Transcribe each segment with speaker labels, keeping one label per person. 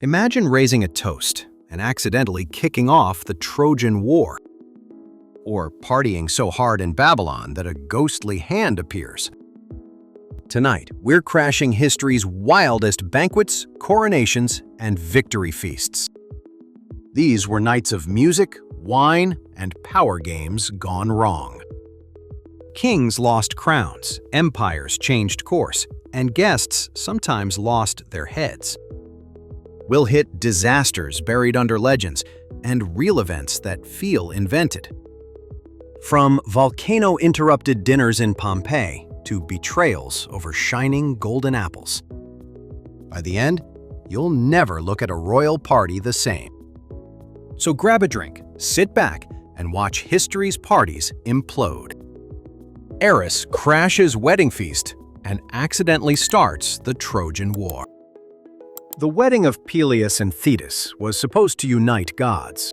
Speaker 1: Imagine raising a toast and accidentally kicking off the Trojan War, or partying so hard in Babylon that a ghostly hand appears. Tonight, we're crashing history's wildest banquets, coronations, and victory feasts. These were nights of music, wine, and power games gone wrong. Kings lost crowns, empires changed course, and guests sometimes lost their heads. We'll hit disasters buried under legends and real events that feel invented. From volcano-interrupted dinners in Pompeii to betrayals over shining golden apples. By the end, you'll never look at a royal party the same. So grab a drink, sit back, and watch history's parties implode. Eris crashes wedding feast and accidentally starts the Trojan War. The wedding of Peleus and Thetis was supposed to unite gods.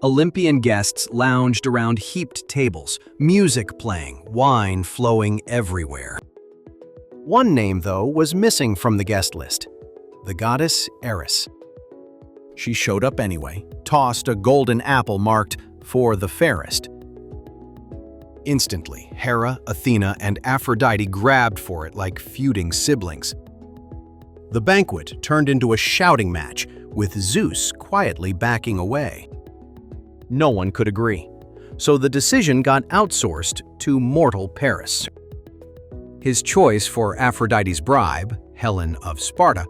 Speaker 1: Olympian guests lounged around heaped tables, music playing, wine flowing everywhere. One name, though, was missing from the guest list: the goddess Eris. She showed up anyway, tossed a golden apple marked "for the fairest." Instantly, Hera, Athena, and Aphrodite grabbed for it like feuding siblings. The banquet turned into a shouting match, with Zeus quietly backing away. No one could agree, so the decision got outsourced to mortal Paris. His choice for Aphrodite's bribe, Helen of Sparta,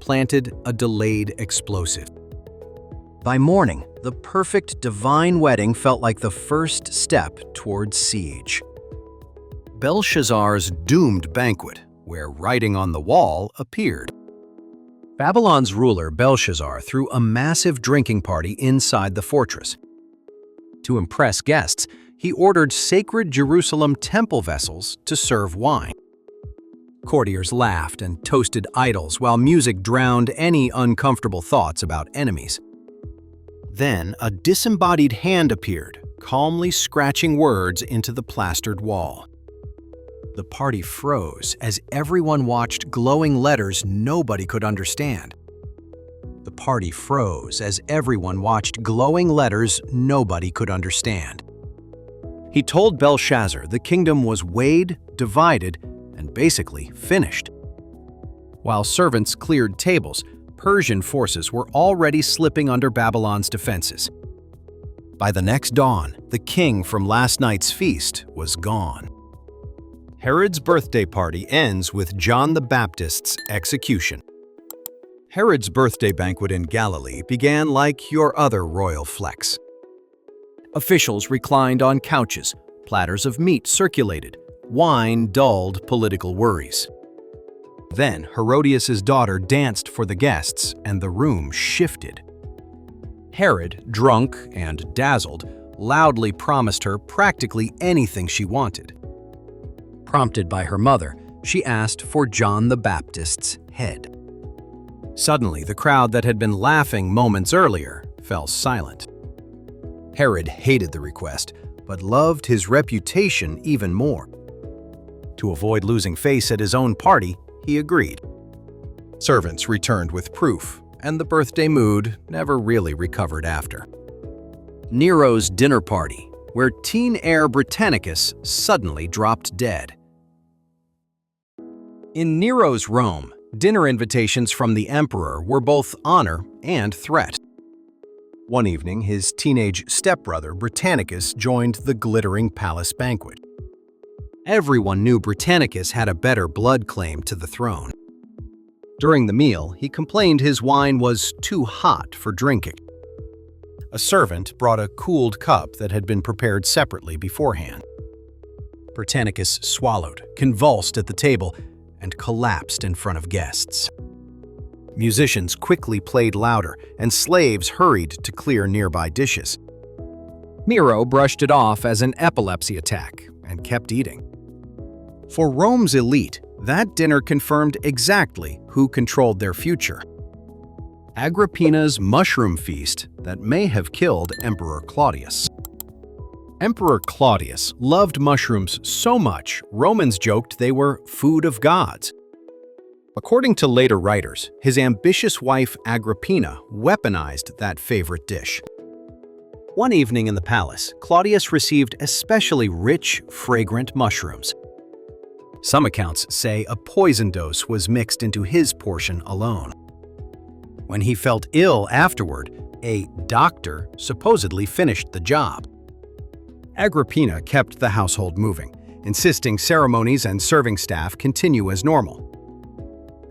Speaker 1: planted a delayed explosive. By morning, the perfect divine wedding felt like the first step towards siege. Belshazzar's doomed banquet, where writing on the wall appeared. Babylon's ruler Belshazzar threw a massive drinking party inside the fortress. To impress guests, he ordered sacred Jerusalem temple vessels to serve wine. Courtiers laughed and toasted idols while music drowned any uncomfortable thoughts about enemies. Then a disembodied hand appeared, calmly scratching words into the plastered wall. The party froze as everyone watched glowing letters nobody could understand. The party froze as everyone watched glowing letters nobody could understand. He told Belshazzar the kingdom was weighed, divided, and basically finished. While servants cleared tables, Persian forces were already slipping under Babylon's defenses. By the next dawn, the king from last night's feast was gone. Herod's birthday party ends with John the Baptist's execution. Herod's birthday banquet in Galilee began like your other royal flex. Officials reclined on couches, platters of meat circulated, wine dulled political worries. Then Herodias' daughter danced for the guests, and the room shifted. Herod, drunk and dazzled, loudly promised her practically anything she wanted. Prompted by her mother, she asked for John the Baptist's head. Suddenly, the crowd that had been laughing moments earlier fell silent. Herod hated the request, but loved his reputation even more. To avoid losing face at his own party, he agreed. Servants returned with proof, and the birthday mood never really recovered after. Nero's dinner party, where teen heir Britannicus suddenly dropped dead. In Nero's Rome, dinner invitations from the emperor were both honor and threat. One evening, his teenage stepbrother Britannicus joined the glittering palace banquet. Everyone knew Britannicus had a better blood claim to the throne. During the meal, he complained his wine was too hot for drinking. A servant brought a cooled cup that had been prepared separately beforehand. Britannicus swallowed, convulsed at the table, and collapsed in front of guests. Musicians quickly played louder, and slaves hurried to clear nearby dishes. Nero brushed it off as an epilepsy attack and kept eating. For Rome's elite, that dinner confirmed exactly who controlled their future. Agrippina's mushroom feast that may have killed Emperor Claudius. Emperor Claudius loved mushrooms so much, Romans joked they were food of gods. According to later writers, his ambitious wife Agrippina weaponized that favorite dish. One evening in the palace, Claudius received especially rich, fragrant mushrooms. Some accounts say a poison dose was mixed into his portion alone. When he felt ill afterward, a doctor supposedly finished the job. Agrippina kept the household moving, insisting ceremonies and serving staff continue as normal.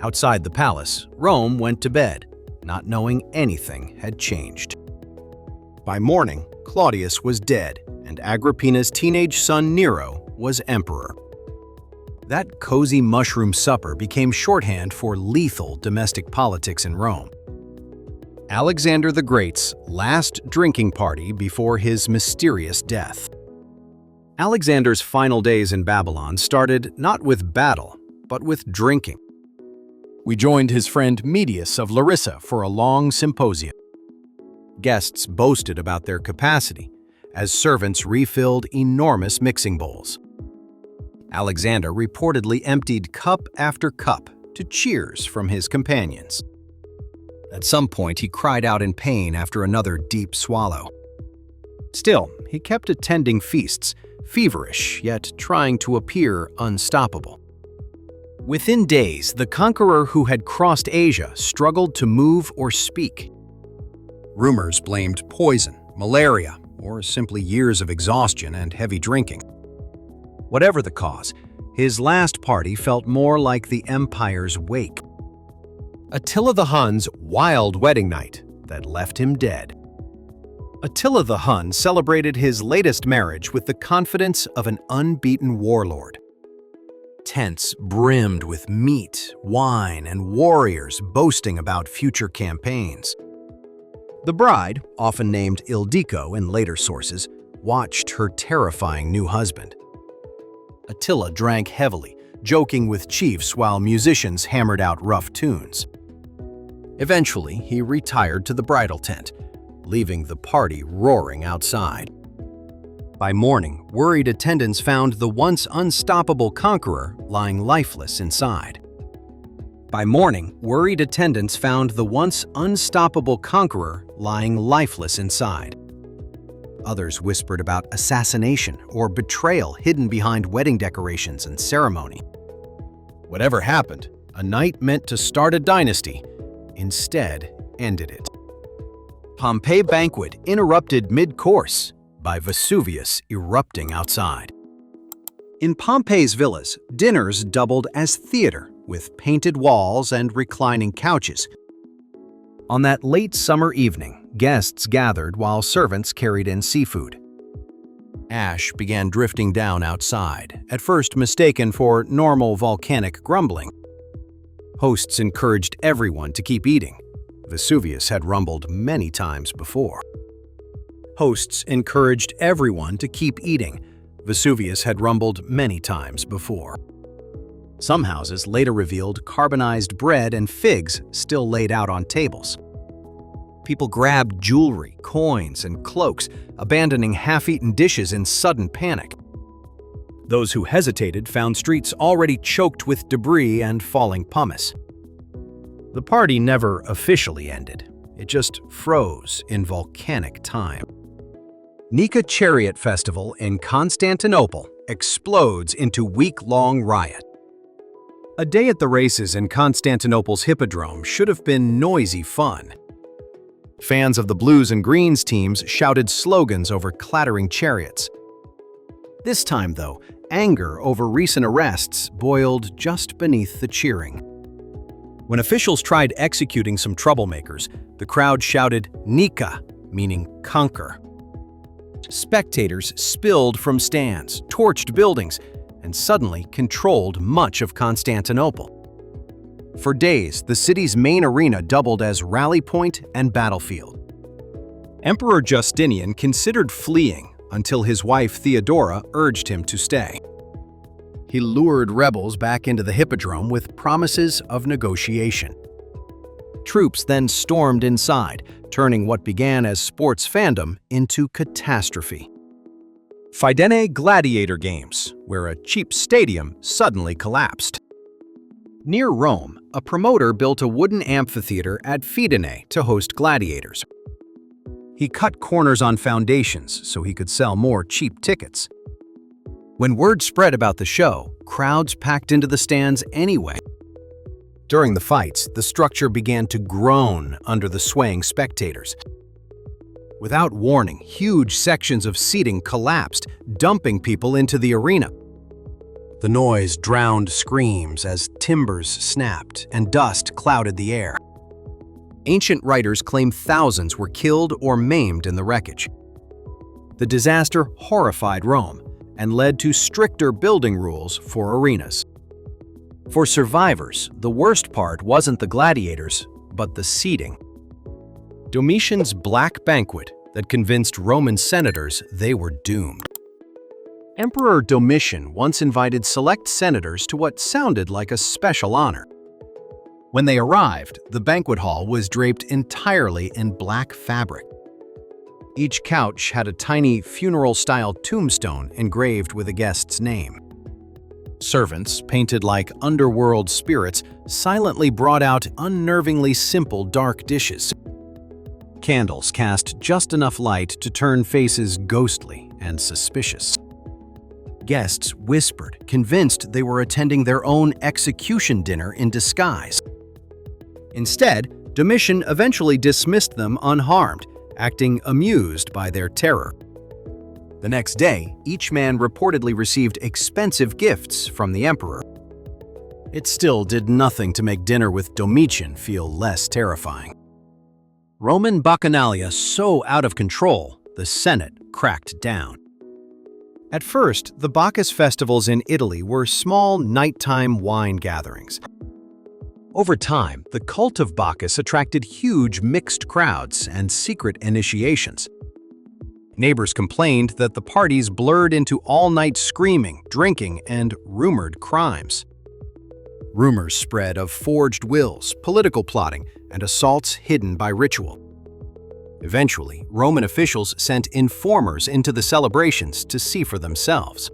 Speaker 1: Outside the palace, Rome went to bed, not knowing anything had changed. By morning, Claudius was dead, and Agrippina's teenage son Nero was emperor. That cozy mushroom supper became shorthand for lethal domestic politics in Rome. Alexander the Great's last drinking party before his mysterious death. Alexander's final days in Babylon started not with battle, but with drinking. We joined his friend Medius of Larissa for a long symposium. Guests boasted about their capacity, as servants refilled enormous mixing bowls. Alexander reportedly emptied cup after cup to cheers from his companions. At some point, he cried out in pain after another deep swallow. Still, he kept attending feasts, feverish yet trying to appear unstoppable. Within days, the conqueror who had crossed Asia struggled to move or speak. Rumors blamed poison, malaria, or simply years of exhaustion and heavy drinking. Whatever the cause, his last party felt more like the empire's wake. Attila the Hun's wild wedding night that left him dead. Attila the Hun celebrated his latest marriage with the confidence of an unbeaten warlord. Tents brimmed with meat, wine, and warriors boasting about future campaigns. The bride, often named Ildico in later sources, watched her terrifying new husband. Attila drank heavily, joking with chiefs while musicians hammered out rough tunes. Eventually, he retired to the bridal tent, leaving the party roaring outside. By morning, worried attendants found the once unstoppable conqueror lying lifeless inside. By morning, worried attendants found the once unstoppable conqueror lying lifeless inside. Others whispered about assassination or betrayal hidden behind wedding decorations and ceremony. Whatever happened, a night meant to start a dynasty instead ended it. Pompeii banquet interrupted mid-course by Vesuvius erupting outside. In Pompeii's villas, dinners doubled as theater, with painted walls and reclining couches. On that late summer evening, guests gathered while servants carried in seafood. Ash began drifting down outside, at first mistaken for normal volcanic grumbling. Hosts encouraged everyone to keep eating. Vesuvius had rumbled many times before. Hosts encouraged everyone to keep eating. Vesuvius had rumbled many times before. Some houses later revealed carbonized bread and figs still laid out on tables. People grabbed jewelry, coins, and cloaks, abandoning half-eaten dishes in sudden panic. Those who hesitated found streets already choked with debris and falling pumice. The party never officially ended. It just froze in volcanic time. Nika Chariot Festival in Constantinople explodes into week-long riot. A day at the races in Constantinople's Hippodrome should have been noisy fun. Fans of the Blues and Greens teams shouted slogans over clattering chariots. This time, though, anger over recent arrests boiled just beneath the cheering. When officials tried executing some troublemakers, the crowd shouted Nika, meaning conquer. Spectators spilled from stands, torched buildings, and suddenly controlled much of Constantinople. For days, the city's main arena doubled as rally point and battlefield. Emperor Justinian considered fleeing until his wife Theodora urged him to stay. He lured rebels back into the Hippodrome with promises of negotiation. Troops then stormed inside, turning what began as sports fandom into catastrophe. Fidene Gladiator Games, where a cheap stadium suddenly collapsed. Near Rome, a promoter built a wooden amphitheater at Fidenae to host gladiators. He cut corners on foundations so he could sell more cheap tickets. When word spread about the show, crowds packed into the stands anyway. During the fights, the structure began to groan under the swaying spectators. Without warning, huge sections of seating collapsed, dumping people into the arena. The noise drowned screams as timbers snapped and dust clouded the air. Ancient writers claim thousands were killed or maimed in the wreckage. The disaster horrified Rome and led to stricter building rules for arenas. For survivors, the worst part wasn't the gladiators, but the seating. Domitian's black banquet that convinced Roman senators they were doomed. Emperor Domitian once invited select senators to what sounded like a special honor. When they arrived, the banquet hall was draped entirely in black fabric. Each couch had a tiny funeral-style tombstone engraved with a guest's name. Servants, painted like underworld spirits, silently brought out unnervingly simple dark dishes. Candles cast just enough light to turn faces ghostly and suspicious. Guests whispered, convinced they were attending their own execution dinner in disguise. Instead, Domitian eventually dismissed them unharmed, acting amused by their terror. The next day, each man reportedly received expensive gifts from the emperor. It still did nothing to make dinner with Domitian feel less terrifying. Roman bacchanalia so out of control, the Senate cracked down. At first, the Bacchus festivals in Italy were small nighttime wine gatherings. Over time, the cult of Bacchus attracted huge mixed crowds and secret initiations. Neighbors complained that the parties blurred into all-night screaming, drinking, and rumored crimes. Rumors spread of forged wills, political plotting, and assaults hidden by ritual. Eventually, Roman officials sent informers into the celebrations to see for themselves.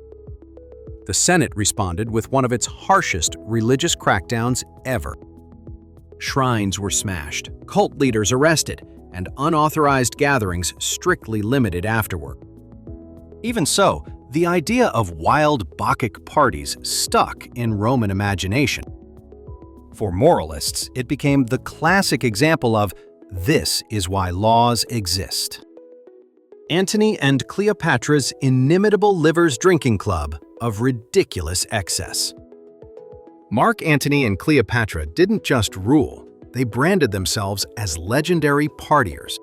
Speaker 1: The Senate responded with one of its harshest religious crackdowns ever. Shrines were smashed, cult leaders arrested, and unauthorized gatherings strictly limited afterward. Even so, the idea of wild Bacchic parties stuck in Roman imagination. For moralists, it became the classic example of "this is why laws exist." Antony and Cleopatra's inimitable livers drinking club of ridiculous excess. Mark Antony and Cleopatra didn't just rule, they branded themselves as legendary partiers.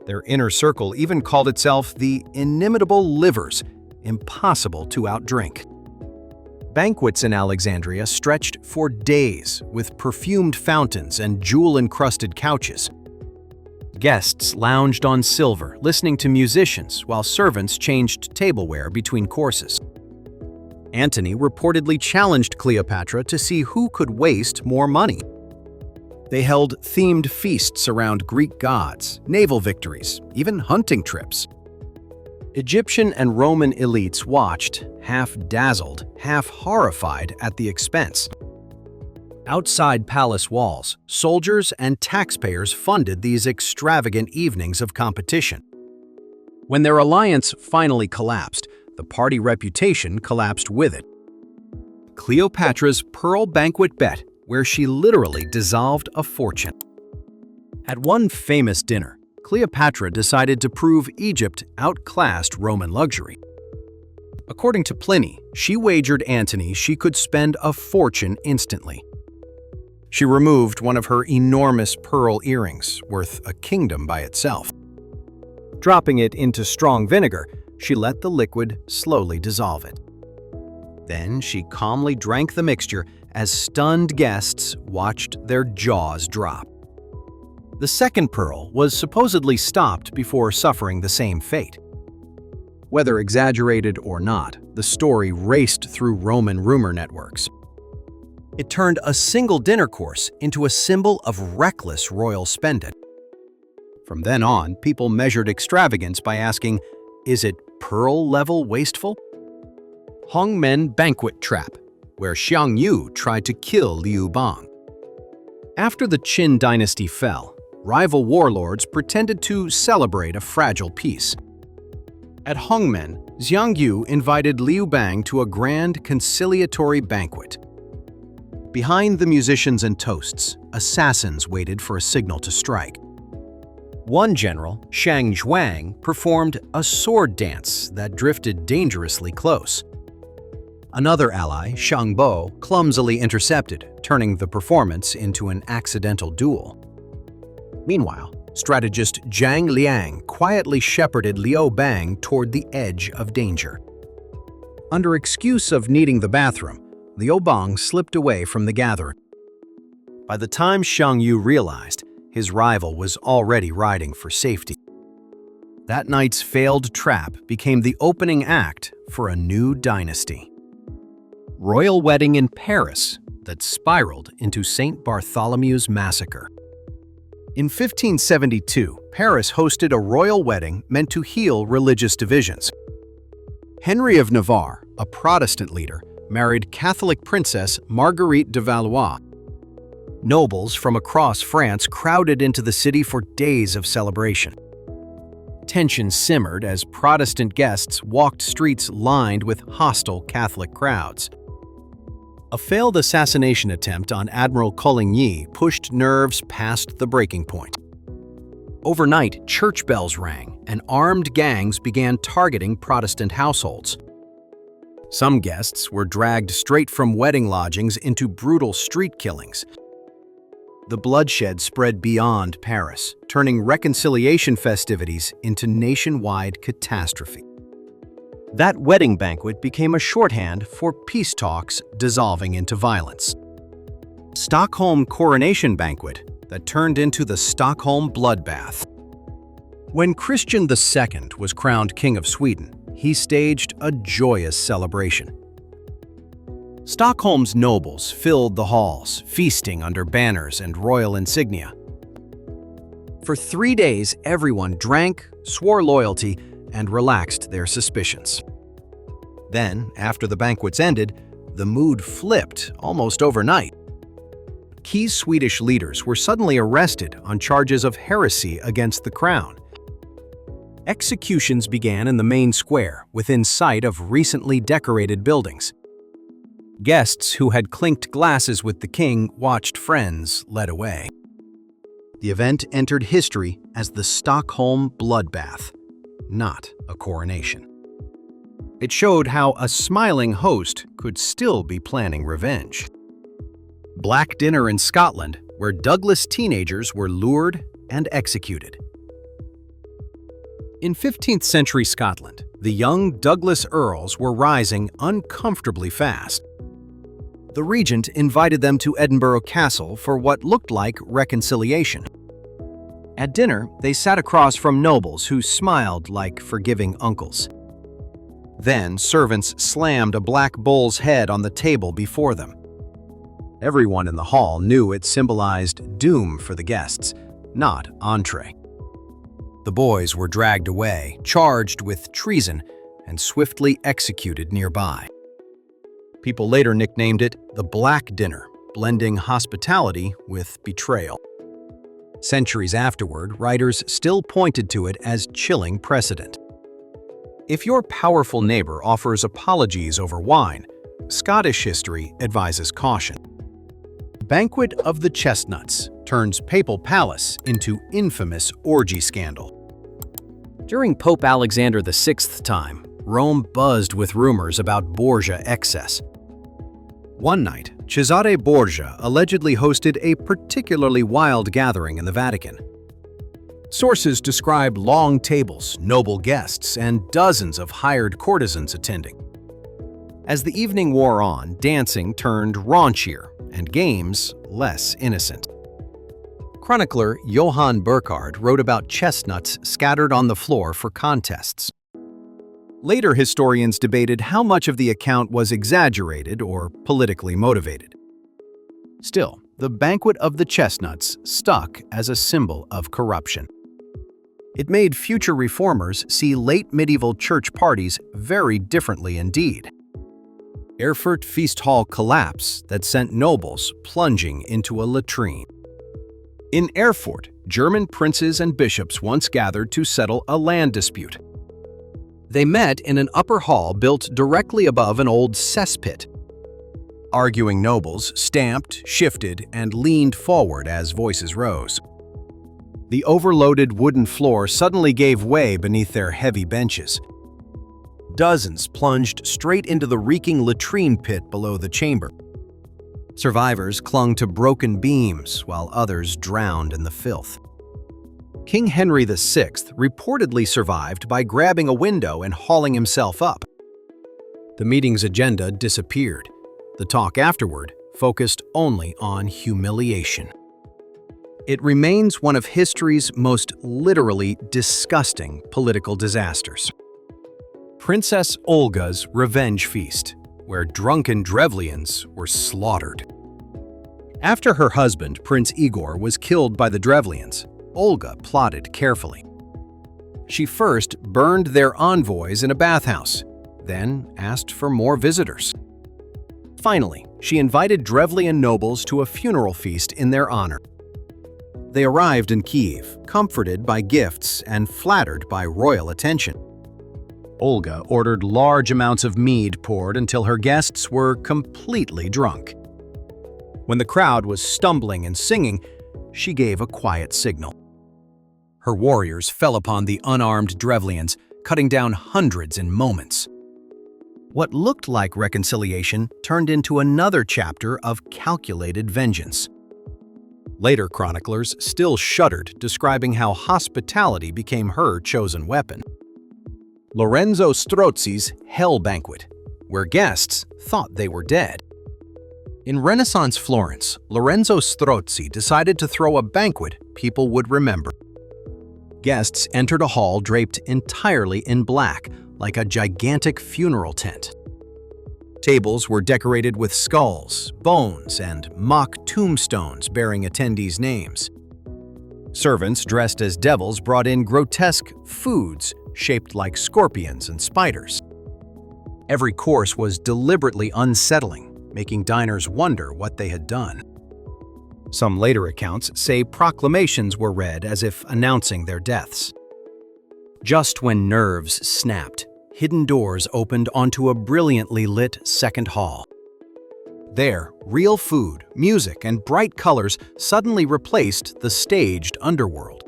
Speaker 1: Their inner circle even called itself the inimitable livers, impossible to outdrink. Banquets in Alexandria stretched for days with perfumed fountains and jewel-encrusted couches. Guests lounged on silver, listening to musicians while servants changed tableware between courses. Antony reportedly challenged Cleopatra to see who could waste more money. They held themed feasts around Greek gods, naval victories, even hunting trips. Egyptian and Roman elites watched, half dazzled, half horrified at the expense. Outside palace walls, soldiers and taxpayers funded these extravagant evenings of competition. When their alliance finally collapsed, the party reputation collapsed with it. Cleopatra's pearl banquet bet, where she literally dissolved a fortune. At one famous dinner, Cleopatra decided to prove Egypt outclassed Roman luxury. According to Pliny, she wagered Antony she could spend a fortune instantly. She removed one of her enormous pearl earrings, worth a kingdom by itself. Dropping it into strong vinegar, she let the liquid slowly dissolve it. Then she calmly drank the mixture as stunned guests watched their jaws drop. The second pearl was supposedly stopped before suffering the same fate. Whether exaggerated or not, the story raced through Roman rumor networks. It turned a single dinner course into a symbol of reckless royal spending. From then on, people measured extravagance by asking, is it pearl-level wasteful? Hongmen Banquet Trap, where Xiang Yu tried to kill Liu Bang. After the Qin dynasty fell, rival warlords pretended to celebrate a fragile peace. At Hongmen, Xiangyu invited Liu Bang to a grand conciliatory banquet. Behind the musicians and toasts, assassins waited for a signal to strike. One general, Shang Zhuang, performed a sword dance that drifted dangerously close. Another ally, Shang Bo, clumsily intercepted, turning the performance into an accidental duel. Meanwhile, strategist Zhang Liang quietly shepherded Liu Bang toward the edge of danger. Under excuse of needing the bathroom, Liu Bang slipped away from the gathering. By the time Shang Yu realized, his rival was already riding for safety. That night's failed trap became the opening act for a new dynasty. Royal wedding in Paris that spiraled into St. Bartholomew's massacre. In 1572, Paris hosted a royal wedding meant to heal religious divisions. Henry of Navarre, a Protestant leader, married Catholic princess Marguerite de Valois. Nobles from across France crowded into the city for days of celebration. Tension simmered as Protestant guests walked streets lined with hostile Catholic crowds. A failed assassination attempt on Admiral Coligny pushed nerves past the breaking point. Overnight, church bells rang, and armed gangs began targeting Protestant households. Some guests were dragged straight from wedding lodgings into brutal street killings. The bloodshed spread beyond Paris, turning reconciliation festivities into nationwide catastrophe. That wedding banquet became a shorthand for peace talks dissolving into violence. Stockholm coronation banquet that turned into the Stockholm bloodbath. When Christian II was crowned King of Sweden, he staged a joyous celebration. Stockholm's nobles filled the halls, feasting under banners and royal insignia. For 3 days, everyone drank, swore loyalty, and relaxed their suspicions. Then, after the banquets ended, the mood flipped almost overnight. Key Swedish leaders were suddenly arrested on charges of heresy against the crown. Executions began in the main square, within sight of recently decorated buildings. Guests who had clinked glasses with the king watched friends led away. The event entered history as the Stockholm bloodbath, not a coronation. It showed how a smiling host could still be planning revenge. Black dinner in Scotland, where Douglas teenagers were lured and executed. In 15th century Scotland, the young Douglas earls were rising uncomfortably fast. The regent invited them to Edinburgh Castle for what looked like reconciliation. At dinner, they sat across from nobles who smiled like forgiving uncles. Then servants slammed a black bull's head on the table before them. Everyone in the hall knew it symbolized doom for the guests, not entree. The boys were dragged away, charged with treason, and swiftly executed nearby. People later nicknamed it the Black Dinner, blending hospitality with betrayal. Centuries afterward, writers still pointed to it as chilling precedent. If your powerful neighbor offers apologies over wine, Scottish history advises caution. Banquet of the Chestnuts turns papal palace into infamous orgy scandal. During Pope Alexander VI's time, Rome buzzed with rumors about Borgia excess. One night, Cesare Borgia allegedly hosted a particularly wild gathering in the Vatican. Sources describe long tables, noble guests, and dozens of hired courtesans attending. As the evening wore on, dancing turned raunchier and games less innocent. Chronicler Johann Burckhardt wrote about chestnuts scattered on the floor for contests. Later historians debated how much of the account was exaggerated or politically motivated. Still, the Banquet of the Chestnuts stuck as a symbol of corruption. It made future reformers see late medieval church parties very differently indeed. Erfurt Feast Hall collapse that sent nobles plunging into a latrine. In Erfurt, German princes and bishops once gathered to settle a land dispute. They met in an upper hall built directly above an old cesspit. Arguing nobles stamped, shifted, and leaned forward as voices rose. The overloaded wooden floor suddenly gave way beneath their heavy benches. Dozens plunged straight into the reeking latrine pit below the chamber. Survivors clung to broken beams, while others drowned in the filth. King Henry VI reportedly survived by grabbing a window and hauling himself up. The meeting's agenda disappeared. The talk afterward focused only on humiliation. It remains one of history's most literally disgusting political disasters. Princess Olga's Revenge Feast, where drunken Drevlians were slaughtered. After her husband, Prince Igor, was killed by the Drevlians, Olga plotted carefully. She first burned their envoys in a bathhouse, then asked for more visitors. Finally, she invited Drevlian nobles to a funeral feast in their honor. They arrived in Kiev, comforted by gifts and flattered by royal attention. Olga ordered large amounts of mead poured until her guests were completely drunk. When the crowd was stumbling and singing, she gave a quiet signal. Her warriors fell upon the unarmed Drevlians, cutting down hundreds in moments. What looked like reconciliation turned into another chapter of calculated vengeance. Later chroniclers still shuddered, describing how hospitality became her chosen weapon. Lorenzo Strozzi's Hell Banquet, where guests thought they were dead. In Renaissance Florence, Lorenzo Strozzi decided to throw a banquet people would remember. Guests entered a hall draped entirely in black, like a gigantic funeral tent. Tables were decorated with skulls, bones, and mock tombstones bearing attendees' names. Servants dressed as devils brought in grotesque foods shaped like scorpions and spiders. Every course was deliberately unsettling, making diners wonder what they had done. Some later accounts say proclamations were read as if announcing their deaths. Just when nerves snapped, hidden doors opened onto a brilliantly lit second hall. There, real food, music, and bright colors suddenly replaced the staged underworld.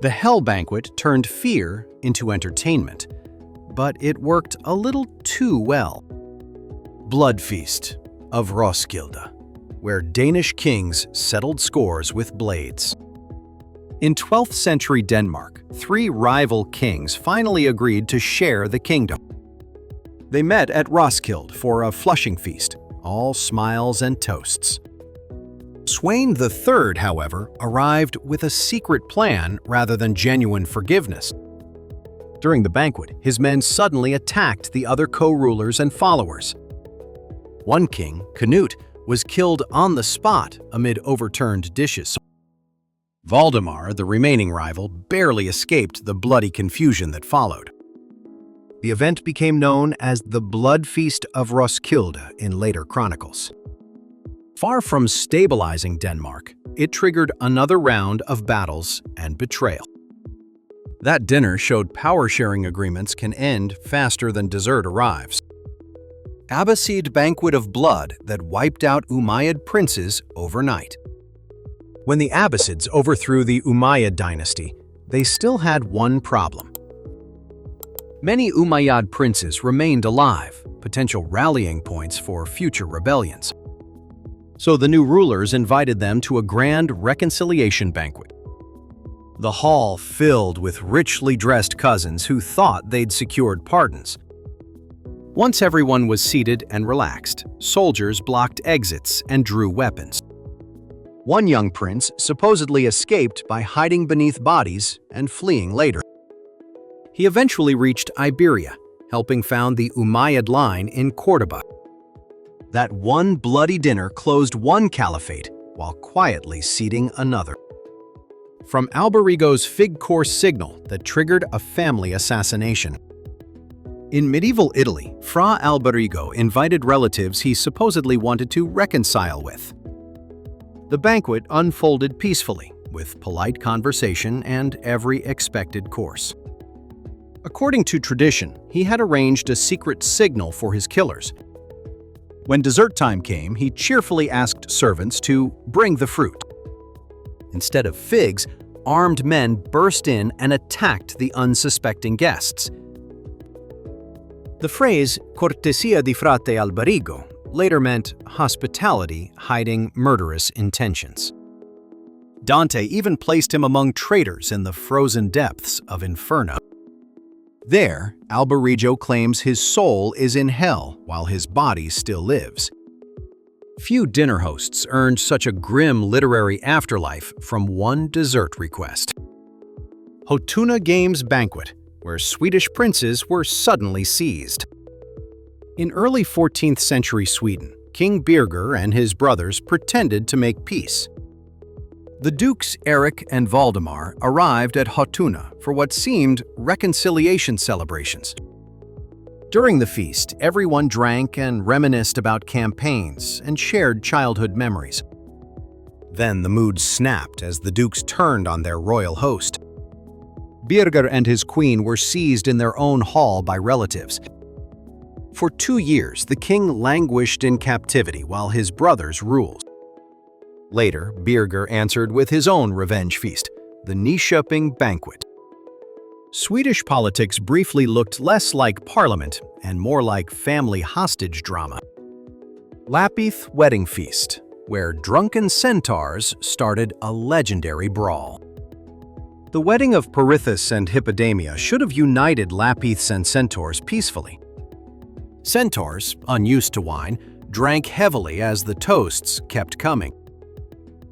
Speaker 1: The Hell Banquet turned fear into entertainment, but it worked a little too well. Blood Feast of Roskilde, where Danish kings settled scores with blades. In 12th century Denmark, 3 rival kings finally agreed to share the kingdom. They met at Roskilde for a flushing feast, all smiles and toasts. Sweyn III, however, arrived with a secret plan rather than genuine forgiveness. During the banquet, his men suddenly attacked the other co-rulers and followers. One king, Canute, was killed on the spot amid overturned dishes. Valdemar, the remaining rival, barely escaped the bloody confusion that followed. The event became known as the Blood Feast of Roskilde in later chronicles. Far from stabilizing Denmark, it triggered another round of battles and betrayal. That dinner showed power-sharing agreements can end faster than dessert arrives. Abbasid banquet of blood that wiped out Umayyad princes overnight. When the Abbasids overthrew the Umayyad dynasty, they still had one problem. Many Umayyad princes remained alive, potential rallying points for future rebellions. So the new rulers invited them to a grand reconciliation banquet. The hall filled with richly dressed cousins who thought they'd secured pardons. Once everyone was seated and relaxed, soldiers blocked exits and drew weapons. One young prince supposedly escaped by hiding beneath bodies and fleeing later. He eventually reached Iberia, helping found the Umayyad line in Cordoba. That one bloody dinner closed one caliphate while quietly seeding another. From Alberigo's fig course signal that triggered a family assassination. In medieval Italy, Fra Alberigo invited relatives he supposedly wanted to reconcile with. The banquet unfolded peacefully, with polite conversation and every expected course. According to tradition, he had arranged a secret signal for his killers. When dessert time came, he cheerfully asked servants to bring the fruit. Instead of figs, armed men burst in and attacked the unsuspecting guests. The phrase cortesia di frate alberigo later meant hospitality hiding murderous intentions. Dante even placed him among traitors in the frozen depths of Inferno. There, Alberigo claims his soul is in hell while his body still lives. Few dinner hosts earned such a grim literary afterlife from one dessert request. Hotuna Games Banquet, where Swedish princes were suddenly seized. In early 14th century Sweden, King Birger and his brothers pretended to make peace. The dukes Erik and Valdemar arrived at Hotuna for what seemed reconciliation celebrations. During the feast, everyone drank and reminisced about campaigns and shared childhood memories. Then the mood snapped as the dukes turned on their royal host. Birger and his queen were seized in their own hall by relatives. For 2 years, the king languished in captivity while his brothers ruled. Later, Birger answered with his own revenge feast, the Nyköping Banquet. Swedish politics briefly looked less like parliament and more like family hostage drama. Lapith Wedding Feast, where drunken centaurs started a legendary brawl. The wedding of Perithous and Hippodamia should have united Lapiths and centaurs peacefully. Centaurs, unused to wine, drank heavily as the toasts kept coming.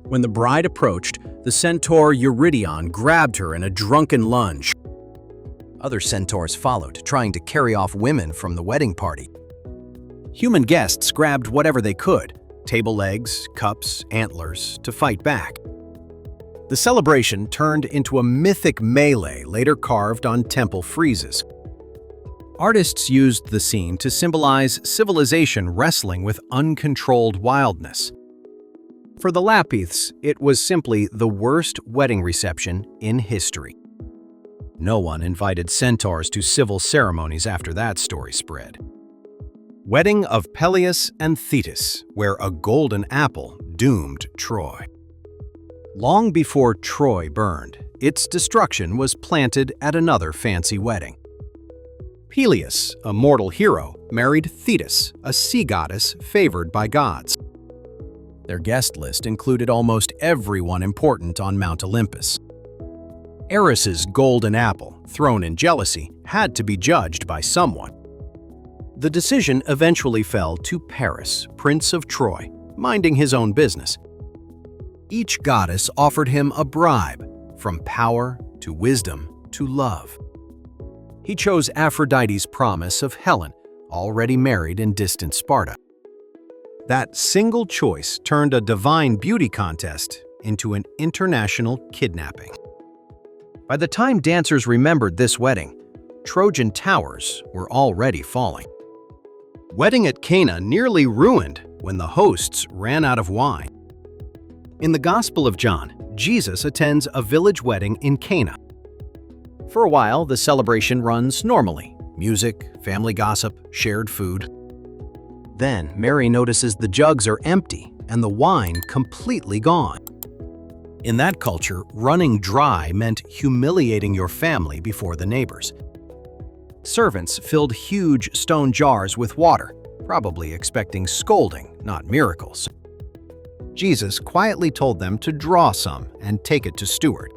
Speaker 1: When the bride approached, the centaur Eurydion grabbed her in a drunken lunge. Other centaurs followed, trying to carry off women from the wedding party. Human guests grabbed whatever they could, table legs, cups, antlers, to fight back. The celebration turned into a mythic melee later carved on temple friezes. Artists used the scene to symbolize civilization wrestling with uncontrolled wildness. For the Lapiths, it was simply the worst wedding reception in history. No one invited centaurs to civil ceremonies after that story spread. Wedding of Peleus and Thetis, where a golden apple doomed Troy. Long before Troy burned, its destruction was planted at another fancy wedding. Peleus, a mortal hero, married Thetis, a sea goddess favored by gods. Their guest list included almost everyone important on Mount Olympus. Eris's golden apple, thrown in jealousy, had to be judged by someone. The decision eventually fell to Paris, Prince of Troy, minding his own business. Each goddess offered him a bribe, from power to wisdom to love. He chose Aphrodite's promise of Helen, already married in distant Sparta. That single choice turned a divine beauty contest into an international kidnapping. By the time dancers remembered this wedding, Trojan towers were already falling. Wedding at Cana nearly ruined when the hosts ran out of wine. In the Gospel of John, Jesus attends a village wedding in Cana. For a while, the celebration runs normally: music, family gossip, shared food. Then Mary notices the jugs are empty and the wine completely gone. In that culture, running dry meant humiliating your family before the neighbors. Servants filled huge stone jars with water, probably expecting scolding, not miracles. Jesus quietly told them to draw some and take it to steward.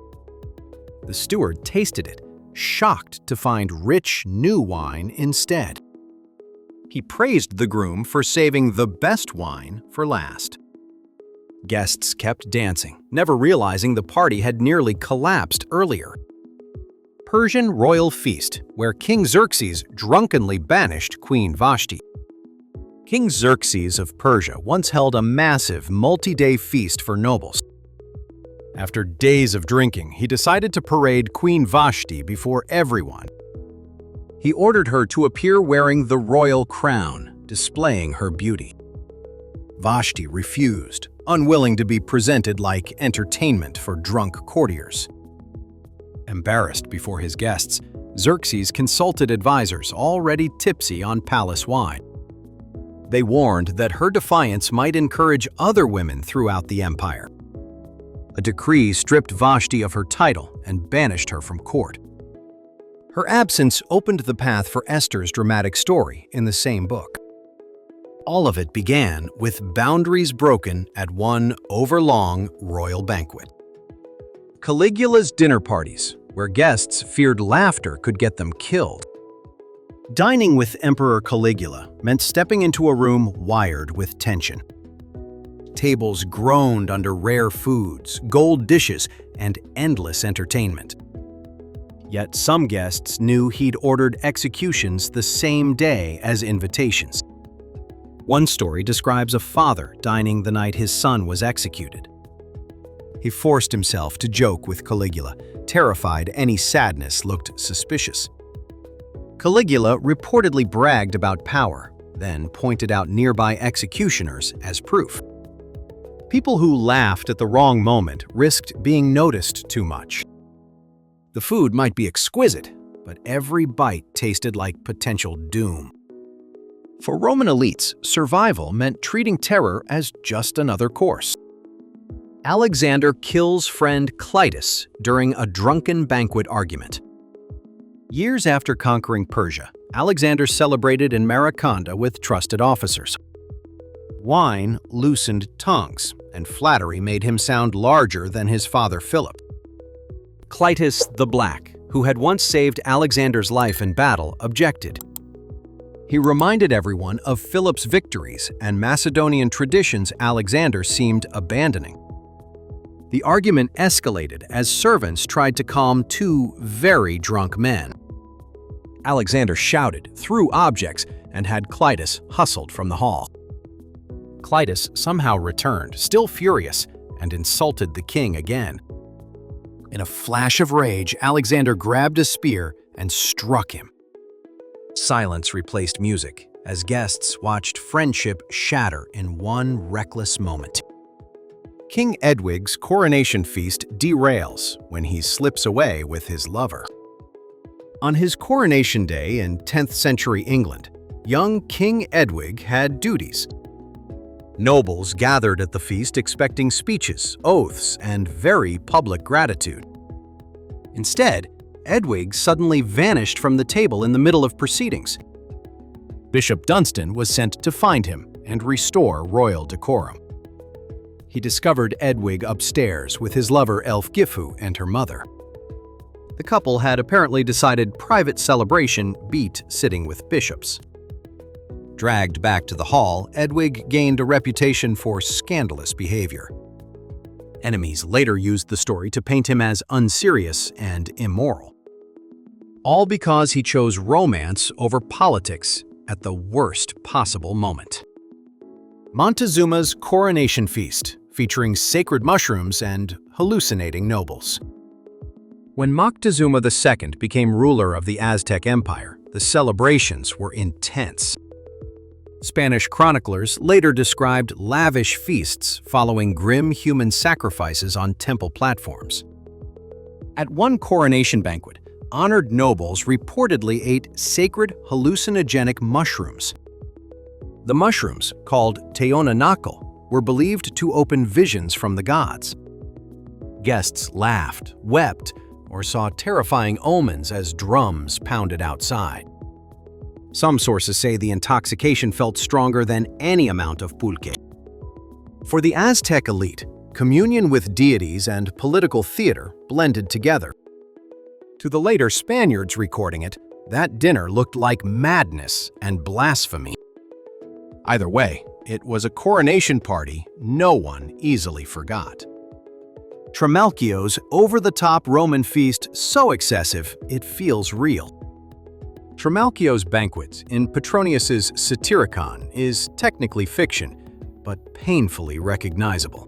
Speaker 1: The steward tasted it, shocked to find rich, new wine instead. He praised the groom for saving the best wine for last. Guests kept dancing, never realizing the party had nearly collapsed earlier. Persian royal feast, where King Xerxes drunkenly banished Queen Vashti. King Xerxes of Persia once held a massive multi-day feast for nobles. After days of drinking, he decided to parade Queen Vashti before everyone. He ordered her to appear wearing the royal crown, displaying her beauty. Vashti refused, unwilling to be presented like entertainment for drunk courtiers. Embarrassed before his guests, Xerxes consulted advisors already tipsy on palace wine. They warned that her defiance might encourage other women throughout the empire. A decree stripped Vashti of her title and banished her from court. Her absence opened the path for Esther's dramatic story in the same book. All of it began with boundaries broken at one overlong royal banquet. Caligula's dinner parties, where guests feared laughter could get them killed. Dining with Emperor Caligula meant stepping into a room wired with tension. Tables groaned under rare foods, gold dishes, and endless entertainment. Yet some guests knew he'd ordered executions the same day as invitations. One story describes a father dining the night his son was executed. He forced himself to joke with Caligula, terrified any sadness looked suspicious. Caligula reportedly bragged about power, then pointed out nearby executioners as proof. People who laughed at the wrong moment risked being noticed too much. The food might be exquisite, but every bite tasted like potential doom. For Roman elites, survival meant treating terror as just another course. Alexander kills friend Clytus during a drunken banquet argument. Years after conquering Persia, Alexander celebrated in Maracanda with trusted officers. Wine loosened tongues, and flattery made him sound larger than his father Philip. Clytus the Black, who had once saved Alexander's life in battle, objected. He reminded everyone of Philip's victories and Macedonian traditions Alexander seemed abandoning. The argument escalated as servants tried to calm two very drunk men. Alexander shouted, threw objects, and had Clytus hustled from the hall. Clytus somehow returned, still furious, and insulted the king again. In a flash of rage, Alexander grabbed a spear and struck him. Silence replaced music as guests watched friendship shatter in one reckless moment. King Edwig's coronation feast derails when he slips away with his lover. On his coronation day in 10th century England, young King Edwig had duties. Nobles gathered at the feast expecting speeches, oaths, and very public gratitude. Instead, Edwig suddenly vanished from the table in the middle of proceedings. Bishop Dunstan was sent to find him and restore royal decorum. He discovered Edwig upstairs with his lover Elfgifu and her mother. The couple had apparently decided private celebration beat sitting with bishops. Dragged back to the hall, Edwig gained a reputation for scandalous behavior. Enemies later used the story to paint him as unserious and immoral. All because he chose romance over politics at the worst possible moment. Montezuma's coronation feast, featuring sacred mushrooms and hallucinating nobles. When Moctezuma II became ruler of the Aztec Empire, the celebrations were intense. Spanish chroniclers later described lavish feasts following grim human sacrifices on temple platforms. At one coronation banquet, honored nobles reportedly ate sacred hallucinogenic mushrooms. The mushrooms, called teonanacol, were believed to open visions from the gods. Guests laughed, wept, or saw terrifying omens as drums pounded outside. Some sources say the intoxication felt stronger than any amount of pulque. For the Aztec elite, communion with deities and political theater blended together. To the later Spaniards recording it, that dinner looked like madness and blasphemy. Either way, it was a coronation party no one easily forgot. Trimalchio's over-the-top Roman feast so excessive it feels real. Trimalchio's banquet in Petronius's Satyricon is technically fiction, but painfully recognizable.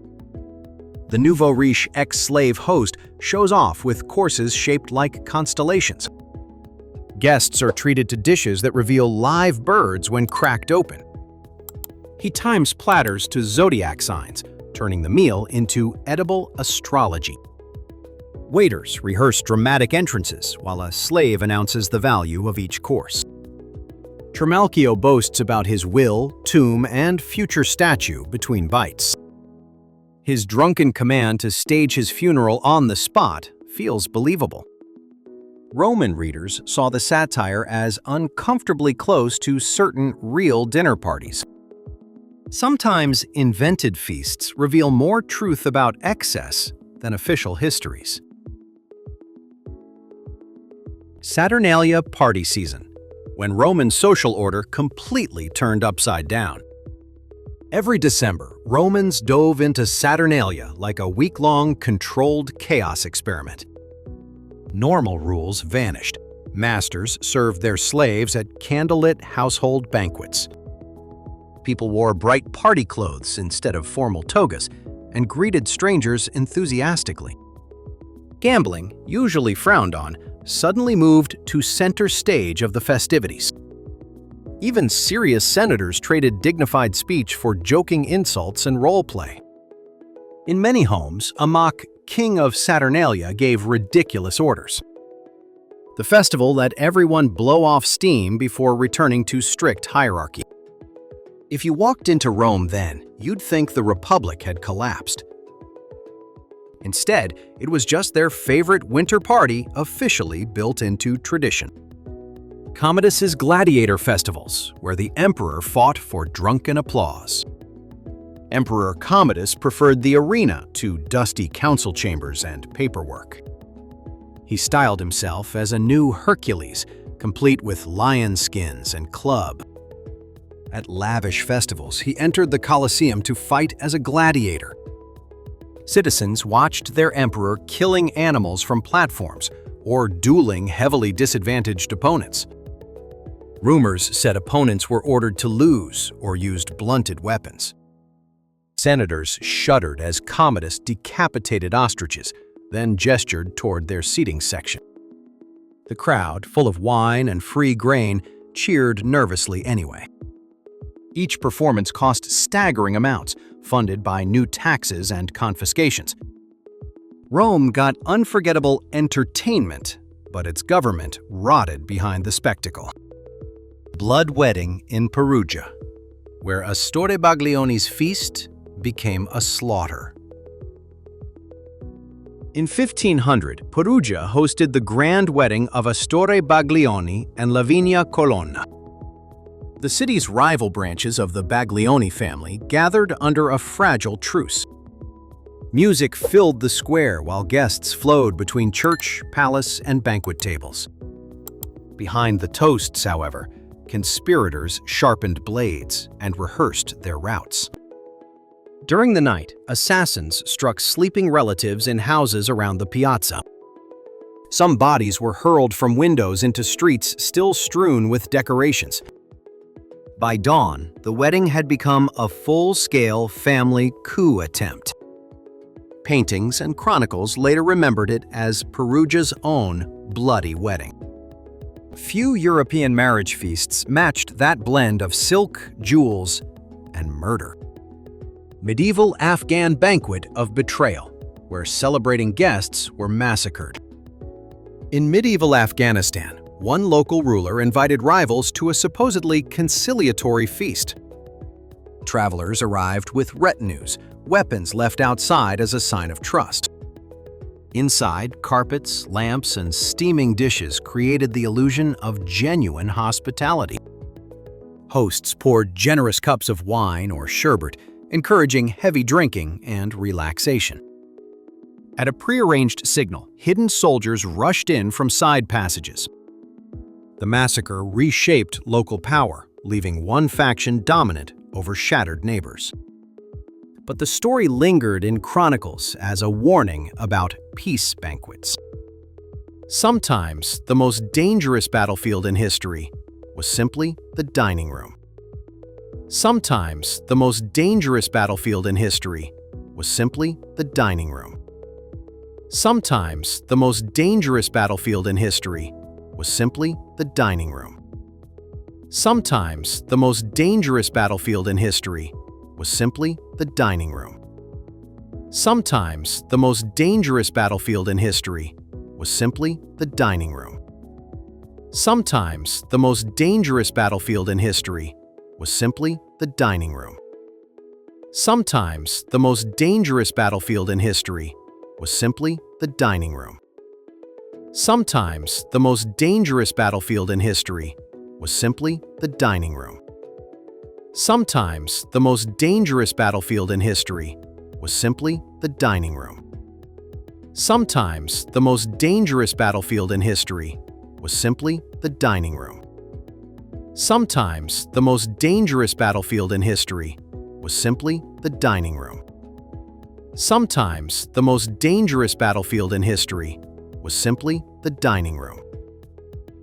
Speaker 1: The nouveau riche ex-slave host shows off with courses shaped like constellations. Guests are treated to dishes that reveal live birds when cracked open. He times platters to zodiac signs, turning the meal into edible astrology. Waiters rehearse dramatic entrances while a slave announces the value of each course. Trimalchio boasts about his will, tomb, and future statue between bites. His drunken command to stage his funeral on the spot feels believable. Roman readers saw the satire as uncomfortably close to certain real dinner parties. Sometimes invented feasts reveal more truth about excess than official histories. Saturnalia party season, when Roman social order completely turned upside down. Every December, Romans dove into Saturnalia like a week-long controlled chaos experiment. Normal rules vanished. Masters served their slaves at candlelit household banquets. People wore bright party clothes instead of formal togas and greeted strangers enthusiastically. Gambling, usually frowned on, suddenly moved to center stage of the festivities. Even serious senators traded dignified speech for joking insults and role play. In many homes, a mock king of Saturnalia gave ridiculous orders. The festival let everyone blow off steam before returning to strict hierarchy. If you walked into Rome then, you'd think the Republic had collapsed. Instead, it was just their favorite winter party officially built into tradition. Commodus's gladiator festivals, where the emperor fought for drunken applause. Emperor Commodus preferred the arena to dusty council chambers and paperwork. He styled himself as a new Hercules, complete with lion skins and club. At lavish festivals, he entered the Colosseum to fight as a gladiator. Citizens watched their emperor killing animals from platforms or dueling heavily disadvantaged opponents. Rumors said opponents were ordered to lose or used blunted weapons. Senators shuddered as Commodus decapitated ostriches, then gestured toward their seating section. The crowd, full of wine and free grain, cheered nervously anyway. Each performance cost staggering amounts, funded by new taxes and confiscations. Rome got unforgettable entertainment, but its government rotted behind the spectacle. Blood wedding in Perugia, where Astore Baglioni's feast became a slaughter. In 1500, Perugia hosted the grand wedding of Astore Baglioni and Lavinia Colonna. The city's rival branches of the Baglioni family gathered under a fragile truce. Music filled the square while guests flowed between church, palace, and banquet tables. Behind the toasts, however, conspirators sharpened blades and rehearsed their routes. During the night, assassins struck sleeping relatives in houses around the piazza. Some bodies were hurled from windows into streets still strewn with decorations. By dawn, the wedding had become a full-scale family coup attempt. Paintings and chronicles later remembered it as Perugia's own bloody wedding. Few European marriage feasts matched that blend of silk, jewels, and murder. Medieval Afghan banquet of betrayal, where celebrating guests were massacred. In medieval Afghanistan, one local ruler invited rivals to a supposedly conciliatory feast. Travelers arrived with retinues, weapons left outside as a sign of trust. Inside, carpets, lamps, and steaming dishes created the illusion of genuine hospitality. Hosts poured generous cups of wine or sherbet, encouraging heavy drinking and relaxation. At a prearranged signal, hidden soldiers rushed in from side passages. The massacre reshaped local power, leaving one faction dominant over shattered neighbors. But the story lingered in chronicles as a warning about peace banquets. Sometimes the most dangerous battlefield in history was simply the dining room. Sometimes the most dangerous battlefield in history was simply the dining room. Sometimes the most dangerous battlefield in history was simply the dining room. Sometimes the most dangerous battlefield in history was simply the dining room. Sometimes the most dangerous battlefield in history was simply the dining room. Sometimes the most dangerous battlefield in history was simply the dining room. Sometimes the most dangerous battlefield in history was simply the dining room. Sometimes the most dangerous battlefield in history was simply the dining room. Sometimes the most dangerous battlefield in history was simply the dining room. Sometimes the most dangerous battlefield in history was simply the dining room. Sometimes the most dangerous battlefield in history was simply the dining room. Sometimes the most dangerous battlefield in history was simply the dining room.